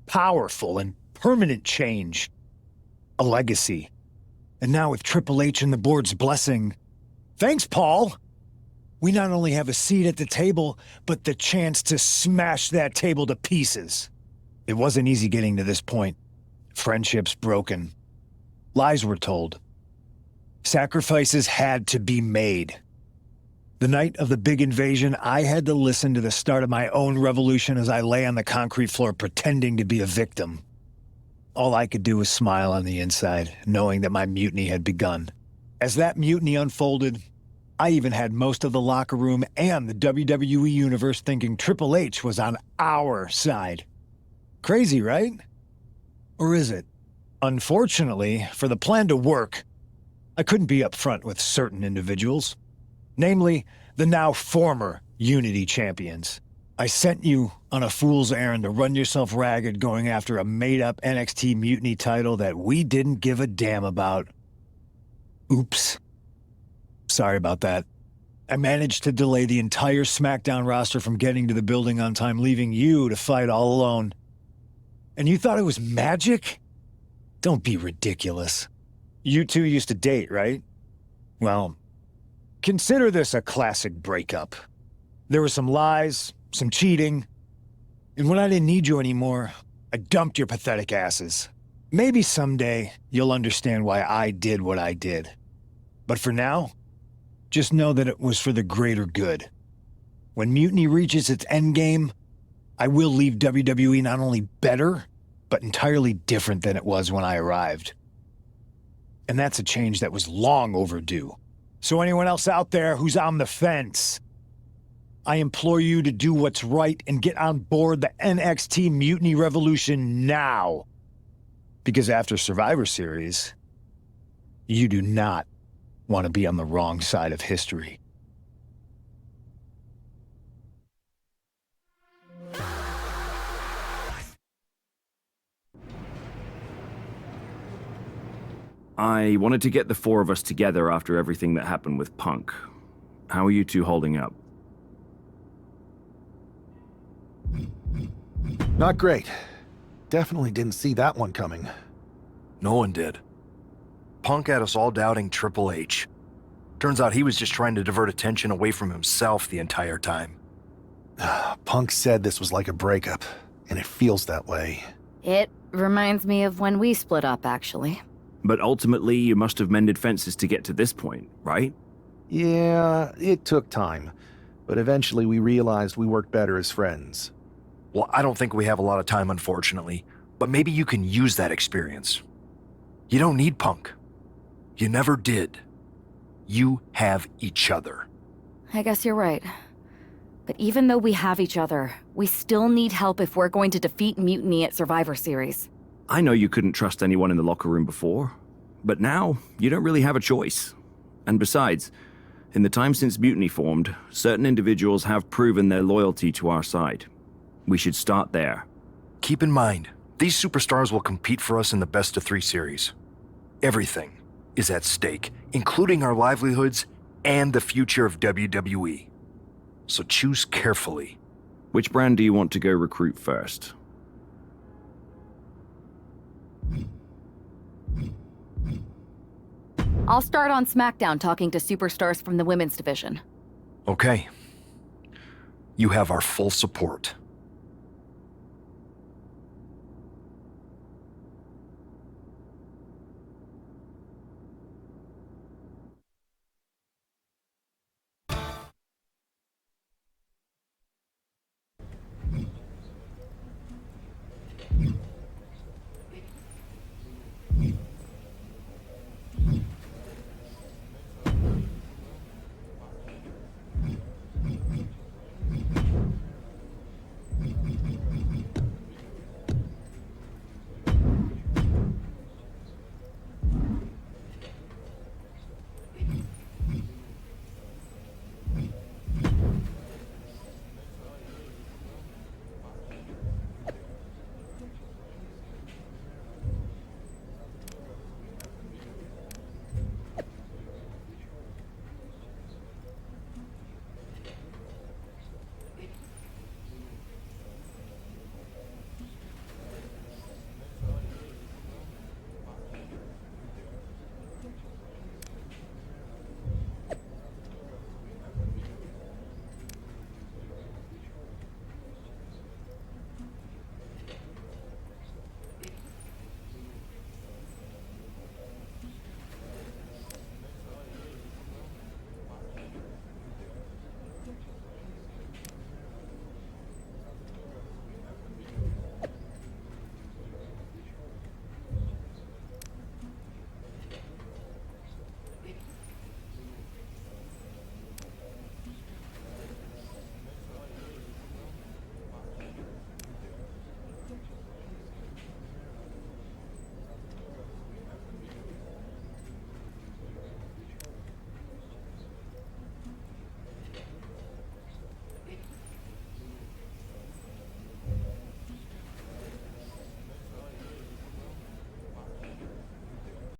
Powerful and permanent change. A legacy. And now with Triple H and the board's blessing, thanks, Paul! We not only have a seat at the table, but the chance to smash that table to pieces. It wasn't easy getting to this point. Friendships broken. Lies were told. Sacrifices had to be made. The night of the big invasion, I had to listen to the start of my own revolution as I lay on the concrete floor pretending to be a victim. All I could do was smile on the inside, knowing that my mutiny had begun. As that mutiny unfolded, I even had most of the locker room and the WWE Universe thinking Triple H was on our side. Crazy, right? Or is it? Unfortunately, for the plan to work, I couldn't be upfront with certain individuals. Namely, the now former Unity champions. I sent you on a fool's errand to run yourself ragged going after a made-up NXT Mutiny title that we didn't give a damn about. Oops. Sorry about that. I managed to delay the entire SmackDown roster from getting to the building on time, leaving you to fight all alone. And you thought it was magic? Don't be ridiculous. You two used to date, right? Well, consider this a classic breakup. There were some lies, some cheating, and when I didn't need you anymore, I dumped your pathetic asses. Maybe someday you'll understand why I did what I did. But for now, just know that it was for the greater good. When Mutiny reaches its endgame, I will leave WWE not only better, but entirely different than it was when I arrived. And that's a change that was long overdue. So anyone else out there who's on the fence, I implore you to do what's right and get on board the NXT Mutiny Revolution now. Because after Survivor Series, you do not want to be on the wrong side of history. I wanted to get the four of us together after everything that happened with Punk. How are you two holding up? Not great. Definitely didn't see that one coming. No one did. Punk had us all doubting Triple H. Turns out he was just trying to divert attention away from himself the entire time. Punk said this was like a breakup, and it feels that way. It reminds me of when we split up, actually. But ultimately, you must have mended fences to get to this point, right? Yeah, it took time. But eventually we realized we worked better as friends. Well, I don't think we have a lot of time, unfortunately. But maybe you can use that experience. You don't need Punk. You never did. You have each other. I guess you're right. But even though we have each other, we still need help if we're going to defeat Mutiny at Survivor Series. I know you couldn't trust anyone in the locker room before, but now you don't really have a choice. And besides, in the time since Mutiny formed, certain individuals have proven their loyalty to our side. We should start there. Keep in mind, these superstars will compete for us in the best-of-3 series. Everything is at stake, including our livelihoods and the future of WWE. So choose carefully. Which brand do you want to go recruit first? I'll start on SmackDown talking to superstars from the women's division. Okay. You have our full support.